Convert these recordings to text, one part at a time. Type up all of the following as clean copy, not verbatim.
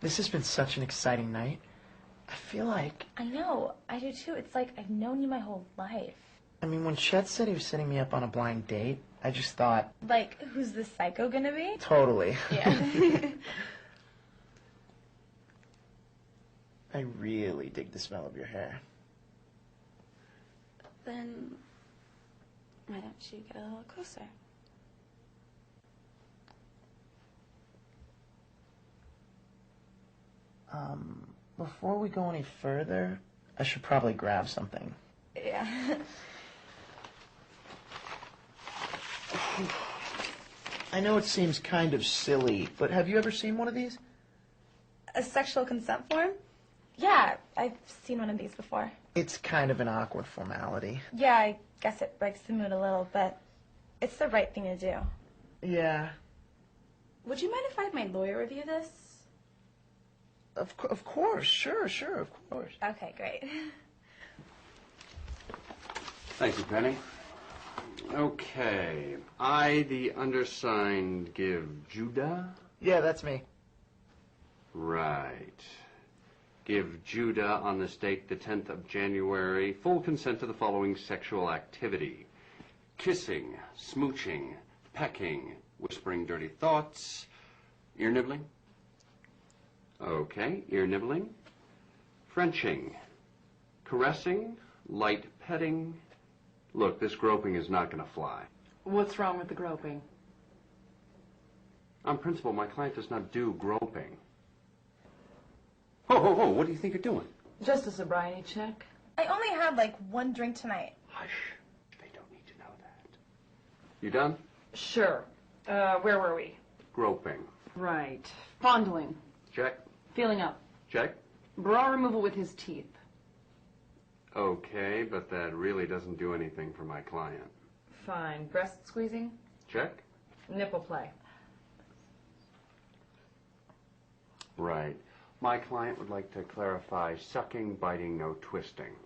This has been such an exciting night. I feel like... I know. I do too. It's like I've known you my whole life. I mean, when Chet said he was setting me up on a blind date, I just thought... Like, who's this psycho gonna be? Totally. Yeah. I really dig the smell of your hair. Then why don't you get a little closer? Before we go any further, I should probably grab something. Yeah. I know it seems kind of silly, but have you ever seen one of these? A sexual consent form? Yeah, I've seen one of these before. It's kind of an awkward formality. Yeah, I guess it breaks the mood a little, but it's the right thing to do. Yeah. Would you mind if I had my lawyer review this? Of course, sure, of course. Okay, great. Thank you, Penny. Okay. I, the undersigned, give Judah? Yeah, that's me. Right. Give Judah on this date, the 10th of January, full consent to the following sexual activity: kissing, smooching, pecking, whispering dirty thoughts, ear nibbling. Okay, ear nibbling, Frenching, caressing, light petting. Look, this groping is not going to fly. What's wrong with the groping? On principle, my client does not do groping. Ho, what do you think you're doing? Just a sobriety check. I only had like one drink tonight. Hush. They don't need to know that. You done? Sure. Where were we? Groping. Right. Fondling. Check. Feeling up. Check. Bra removal with his teeth. Okay, but that really doesn't do anything for my client. Fine. Breast squeezing. Check. Nipple play. Right. My client would like to clarify sucking, biting, no twisting.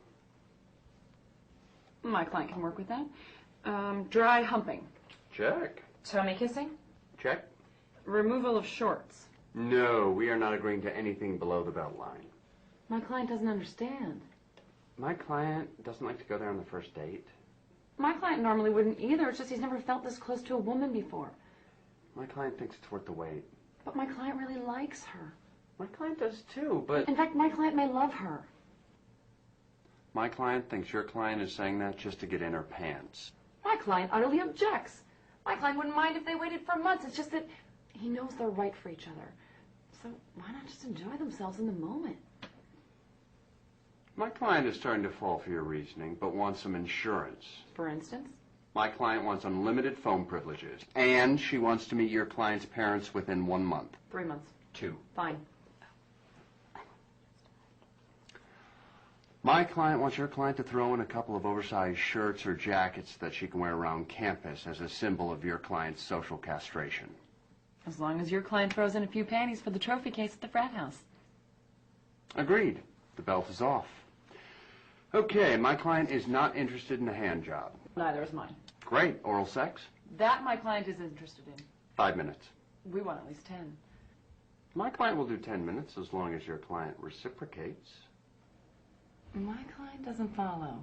My client can work with that. Dry humping. Check. Tummy kissing. Check. Removal of shorts. No, we are not agreeing to anything below the belt line. My client doesn't understand. My client doesn't like to go there on the first date. My client normally wouldn't either. It's just he's never felt this close to a woman before. My client thinks it's worth the wait. But my client really likes her. My client does too, but... In fact, my client may love her. My client thinks your client is saying that just to get in her pants. My client utterly objects. My client wouldn't mind if they waited for months. It's just that he knows they're right for each other. So why not just enjoy themselves in the moment? My client is starting to fall for your reasoning, but wants some insurance. For instance? My client wants unlimited phone privileges, and she wants to meet your client's parents within 1 month. 3 months. 2. Fine. My client wants your client to throw in a couple of oversized shirts or jackets that she can wear around campus as a symbol of your client's social castration. As long as your client throws in a few panties for the trophy case at the frat house. Agreed. The belt is off. Okay, my client is not interested in a hand job. Neither is mine. Great. Oral sex? That my client is interested in. 5 minutes. We want at least 10. My client will do 10 minutes as long as your client reciprocates. My client doesn't follow.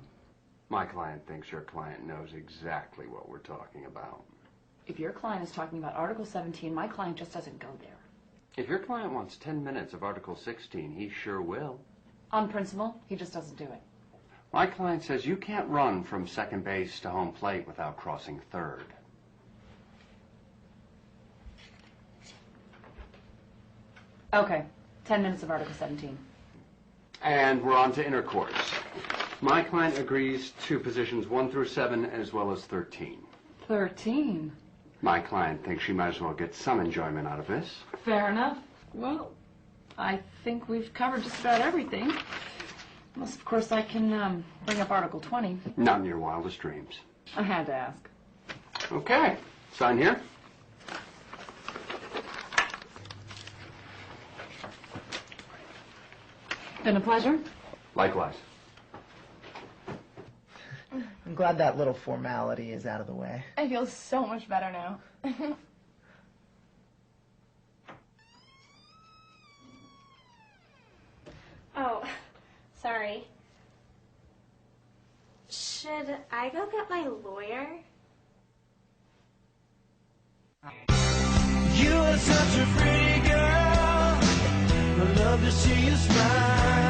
My client thinks your client knows exactly what we're talking about. If your client is talking about Article 17, my client just doesn't go there. If your client wants 10 minutes of Article 16, he sure will. On principle, he just doesn't do it. My client says you can't run from second base to home plate without crossing third. Okay, 10 minutes of Article 17. And we're on to intercourse. My client agrees to positions 1 through 7 as well as 13. 13? My client thinks she might as well get some enjoyment out of this. Fair enough. Well, I think we've covered just about everything. Unless, of course, I can bring up Article 20. Not in your wildest dreams. I had to ask. Okay. Sign here. Been a pleasure. Likewise. I'm glad that little formality is out of the way. I feel so much better now. Should I go get my lawyer? You are such a pretty girl. I love to see you smile.